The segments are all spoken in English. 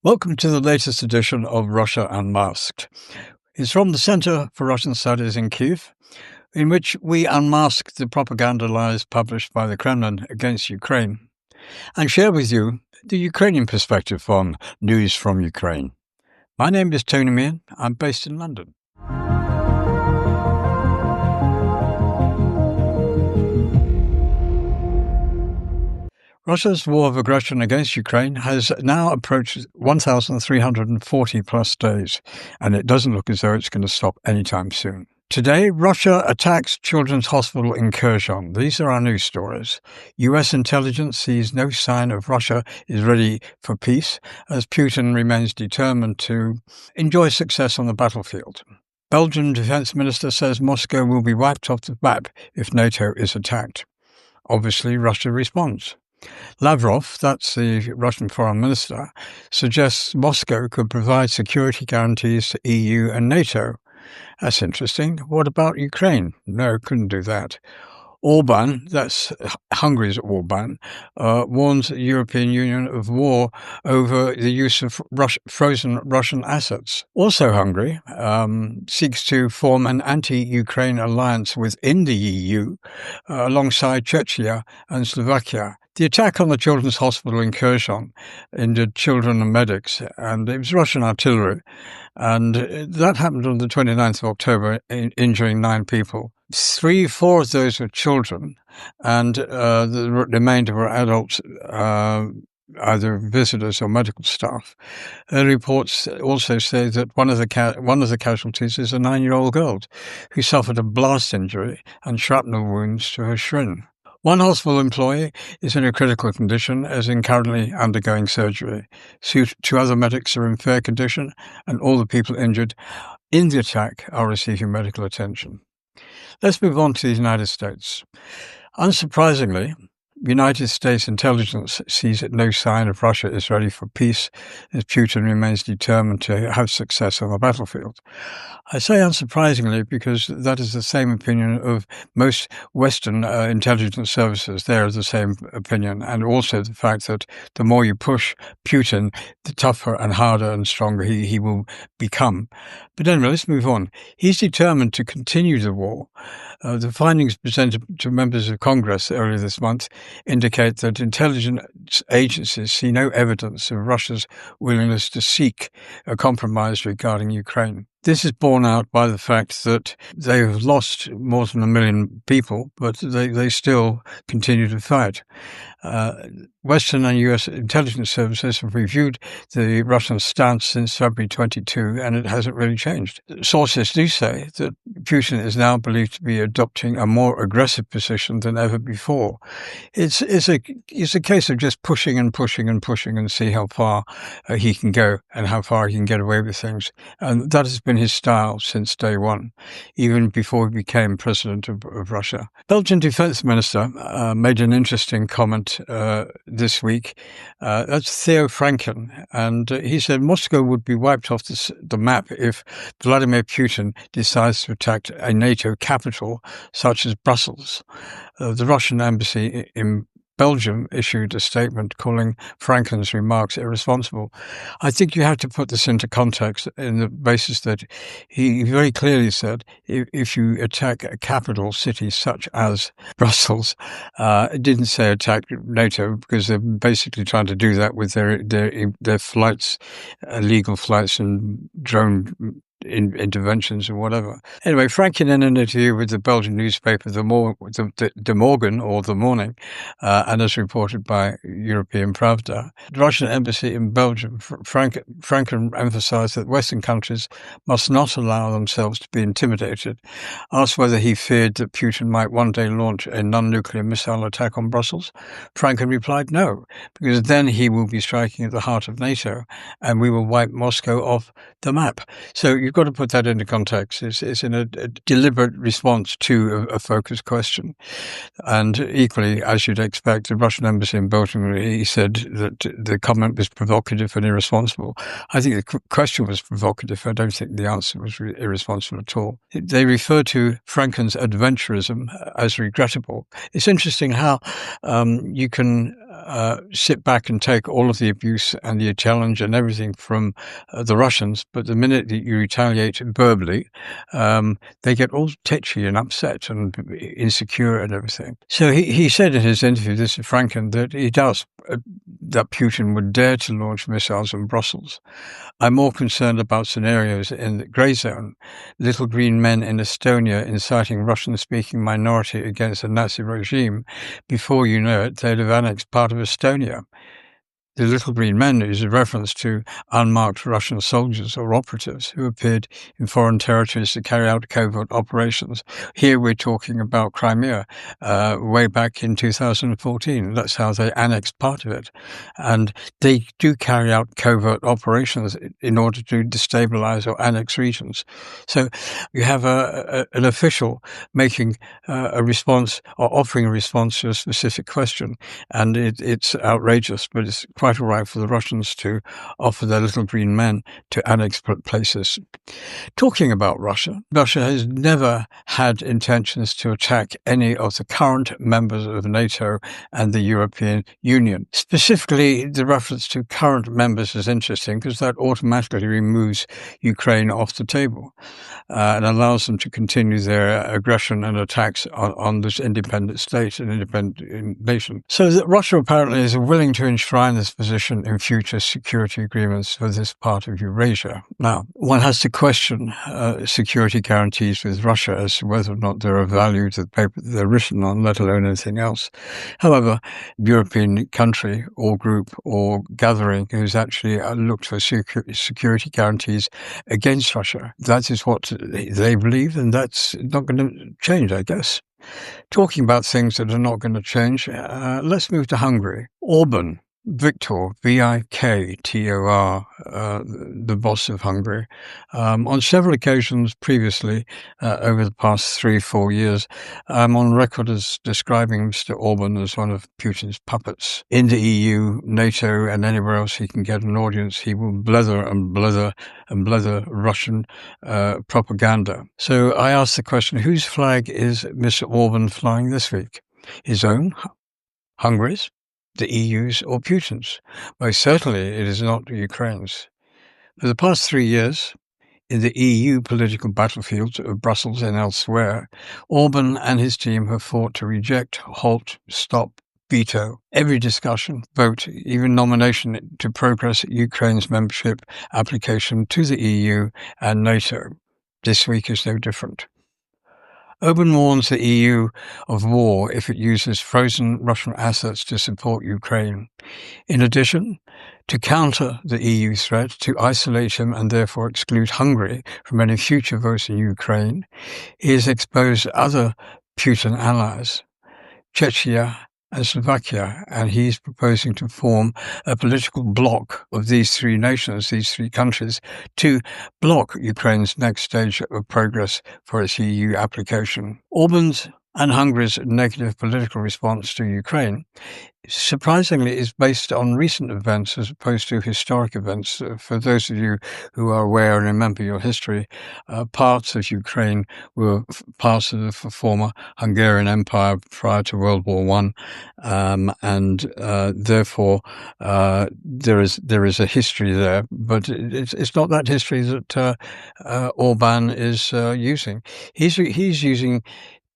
Welcome to the latest edition of Russia Unmasked. It's from the Center for Russian Studies in Kyiv, in which we unmask the propaganda lies published by the Kremlin against Ukraine and share with you the Ukrainian perspective on news from Ukraine. My name is Tony Meehan. I'm based in London. Russia's war of aggression against Ukraine has now approached 1,340 plus days, and it doesn't look as though it's going to stop anytime soon. Today, Russia attacks Children's Hospital in Kyrgyzstan. These are our news stories. US intelligence sees no sign of Russia is ready for peace, as Putin remains determined to enjoy success on the battlefield. Belgian Defence Minister says Moscow will be wiped off the map if NATO is attacked. Obviously, Russia responds. Lavrov, that's the Russian foreign minister, suggests Moscow could provide security guarantees to EU and NATO. That's interesting. What about Ukraine? No, couldn't do that. Orban, that's Hungary's Orban, warns the European Union of war over the use of frozen Russian assets. Also Hungary seeks to form an anti-Ukraine alliance within the EU alongside Czechia and Slovakia. The attack on the Children's Hospital in Kyrgyzstan injured children and medics, and it was Russian artillery. And that happened on the 29th of October, injuring 9 people. 4 of those were children, and the remainder were adults, either visitors or medical staff. Reports also say that one of the casualties is a 9-year-old girl who suffered a blast injury and shrapnel wounds to her shin. One hospital employee is in a critical condition, as in currently undergoing surgery. 2 other medics are in fair condition, and all the people injured in the attack are receiving medical attention. Let's move on to the United States. Unsurprisingly, United States intelligence sees that no sign of Russia is ready for peace, as Putin remains determined to have success on the battlefield. I say unsurprisingly because that is the same opinion of most Western intelligence services. They are the same opinion, and also the fact that the more you push Putin, the tougher and harder and stronger he will become. But anyway, let's move on. He's determined to continue the war. The findings presented to members of Congress earlier this month indicate that intelligence agencies see no evidence of Russia's willingness to seek a compromise regarding Ukraine. This is borne out by the fact that they have lost more than 1 million people, but they still continue to fight. Western and US intelligence services have reviewed the Russian stance since February 22, and it hasn't really changed. Sources do say that Putin is now believed to be adopting a more aggressive position than ever before. It's a case of just pushing and pushing and pushing and see how far he can go and how far he can get away with things. And that has been his style since day one, even before he became president of Russia. Belgian Defence Minister made an interesting comment this week. That's Theo Franken, and he said Moscow would be wiped off the map if Vladimir Putin decides to attack a NATO capital such as Brussels. The Russian embassy in Belgium issued a statement calling Franken's remarks irresponsible. I think you have to put this into context in the basis that he very clearly said if you attack a capital city such as Brussels, it didn't say attack NATO, because they're basically trying to do that with their flights, illegal flights and drone interventions or whatever. Anyway, Franken, in an interview with the Belgian newspaper De Morgen, or The Morning, and as reported by European Pravda, the Russian embassy in Belgium, Franken emphasized that Western countries must not allow themselves to be intimidated. Asked whether he feared that Putin might one day launch a non-nuclear missile attack on Brussels, Franken replied no, because then he will be striking at the heart of NATO and we will wipe Moscow off the map. So you've got to put that into context. It's in a deliberate response to a focused question. And equally, as you'd expect, the Russian embassy in Belgium, he said that the comment was provocative and irresponsible. I think the question was provocative. I don't think the answer was irresponsible at all. They refer to Franken's adventurism as regrettable. It's interesting how you can sit back and take all of the abuse and the challenge and everything from the Russians, but the minute that you retaliate verbally, they get all tetchy and upset and insecure and everything. So he said in his interview, this is Franken, that he doubts that Putin would dare to launch missiles in Brussels. I'm more concerned about scenarios in the grey zone. Little green men in Estonia inciting Russian-speaking minority against the Nazi regime. Before you know it, they'd have annexed part of Estonia. The little green men is a reference to unmarked Russian soldiers or operatives who appeared in foreign territories to carry out covert operations. Here we're talking about Crimea way back in 2014. That's how they annexed part of it. And they do carry out covert operations in order to destabilize or annex regions. So you have an official making a response or offering a response to a specific question. And it's outrageous, but it's quite all right for the Russians to offer their little green men to annex places. Talking about Russia, Russia has never had intentions to attack any of the current members of NATO and the European Union. Specifically, the reference to current members is interesting because that automatically removes Ukraine off the table and allows them to continue their aggression and attacks on this independent state and independent nation. So that Russia apparently is willing to enshrine this position in future security agreements for this part of Eurasia. Now, one has to question security guarantees with Russia as to whether or not they're of value to the paper they're written on, let alone anything else. However, European country or group or gathering who's actually looked for security guarantees against Russia, that is what they believe, and that's not going to change, I guess. Talking about things that are not going to change, let's move to Hungary. Orban, Viktor, V-I-K-T-O-R, the boss of Hungary, on several occasions previously, over the past 3-4 years, I'm on record as describing Mr. Orban as one of Putin's puppets. In the EU, NATO, and anywhere else he can get an audience, he will blether and blether and blether Russian propaganda. So I asked the question, whose flag is Mr. Orban flying this week? His own? Hungary's? The EU's or Putin's? Most certainly it is not Ukraine's. For the past 3 years, in the EU political battlefield of Brussels and elsewhere, Orban and his team have fought to reject, halt, stop, veto every discussion, vote, even nomination to progress Ukraine's membership application to the EU and NATO. This week is no different. Orban warns the EU of war if it uses frozen Russian assets to support Ukraine. In addition, to counter the EU threat to isolate him and therefore exclude Hungary from any future votes in Ukraine, he has exposed other Putin allies, Czechia and Slovakia, and he's proposing to form a political bloc of these three nations, these three countries, to block Ukraine's next stage of progress for its EU application. Orban's and Hungary's negative political response to Ukraine surprisingly is based on recent events as opposed to historic events. For those of you who are aware and remember your history, parts of Ukraine were parts of the former Hungarian Empire prior to World War I, and therefore there is a history there, but it's not that history that Orban is using. He's using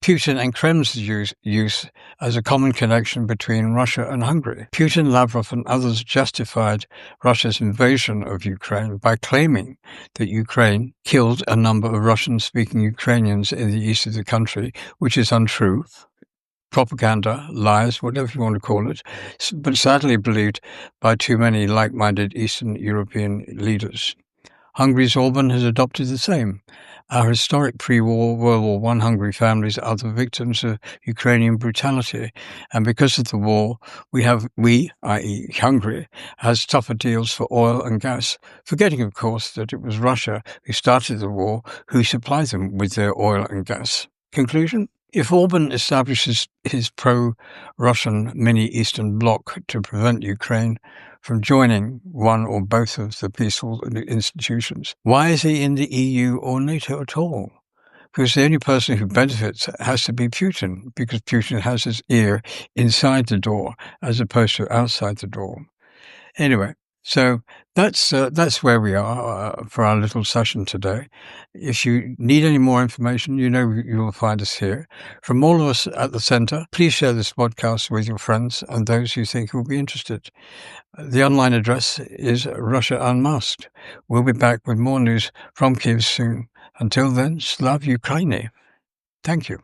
Putin and Kremlin's use as a common connection between Russia and Hungary. Putin, Lavrov and others justified Russia's invasion of Ukraine by claiming that Ukraine killed a number of Russian-speaking Ukrainians in the east of the country, which is untrue. Propaganda, lies, whatever you want to call it, but sadly believed by too many like-minded Eastern European leaders. Hungary's Orban has adopted the same. Our historic pre-war World War I Hungary families are the victims of Ukrainian brutality, and because of the war, we, i.e. Hungary, has tougher deals for oil and gas, forgetting, of course, that it was Russia who started the war, who supplied them with their oil and gas. Conclusion? If Orban establishes his pro-Russian mini-Eastern bloc to prevent Ukraine from joining one or both of the peaceful institutions, why is he in the EU or NATO at all? because the only person who benefits has to be Putin, because Putin has his ear inside the door as opposed to outside the door. Anyway, so that's where we are for our little session today. If you need any more information, you know you will find us here. From all of us at the Centre, please share this podcast with your friends and those you think will be interested. The online address is Russia Unmasked. We'll be back with more news from Kyiv soon. Until then, Slav Ukraini. Thank you.